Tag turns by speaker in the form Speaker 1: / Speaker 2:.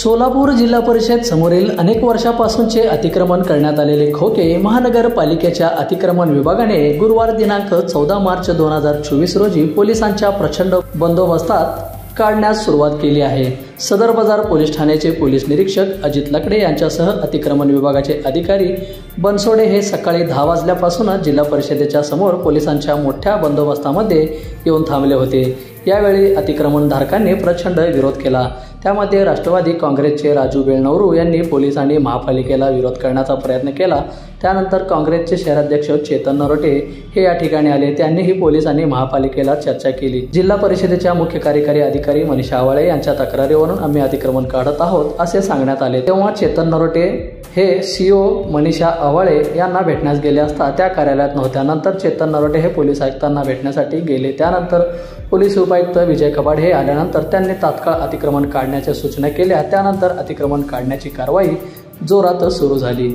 Speaker 1: सोलापूर जिल्हा परिषद समोरील अनेक वर्षापासूनचे अतिक्रमण करण्यात आलेले खोके महानगरपालिकेच्या अतिक्रमण विभागाने गुरुवार दिनांक 14 मार्च 2024 रोजी पोलिसांच्या प्रचंड बंदोबस्तात काढण्यास सुरुवात केली आहे। सदर बाजार पोलीस ठाण्याचे पोलीस निरीक्षक अजित लकडे यांच्यासह अतिक्रमण विभागाचे अधिकारी बनसोडे हे सकाळी 10 वाजल्यापासूनच जिल्हा परिषदेच्या समोर पोलिसांच्या मोठ्या बंदोबस्तामध्ये येऊन थांबले होते। यावेळी अतिक्रमणधारकांनी प्रचंड विरोध केला। त्यामध्ये राष्ट्रवादी काँग्रेसचे राजू बेळनवरू यांनी पोलीस आणि महापालिकेला विरोध करण्याचा प्रयत्न केला। त्यानंतर काँग्रेसचे शहराध्यक्ष चेतन नरोटे हे या ठिकाणी आले। त्यांनीही पोलीस आणि महापालिकेला चर्चा केली। जिल्हा परिषदेच्या मुख्य कार्यकारी अधिकारी मनीषा आवाळे यांच्या तक्रारीवरून आम्ही अतिक्रमण काढत आहोत असे सांगण्यात आले। तेव्हा चेतन नरोटे हे सीओ मनीषा आवाळे यांना भेटण्यास गेले असता त्या कार्यालयात नव्हत्या। नंतर चेतन नरोटे हे पोलीस आयुक्तांना भेटण्यासाठी गेले। त्यानंतर पोलीस उपायुक्त विजय कबाड हे आल्यानंतर त्यांनी तात्काळ अतिक्रमण काढण्याच्या सूचना केल्या। त्यानंतर अतिक्रमण काढण्याची कारवाई जोरात सुरू झाली।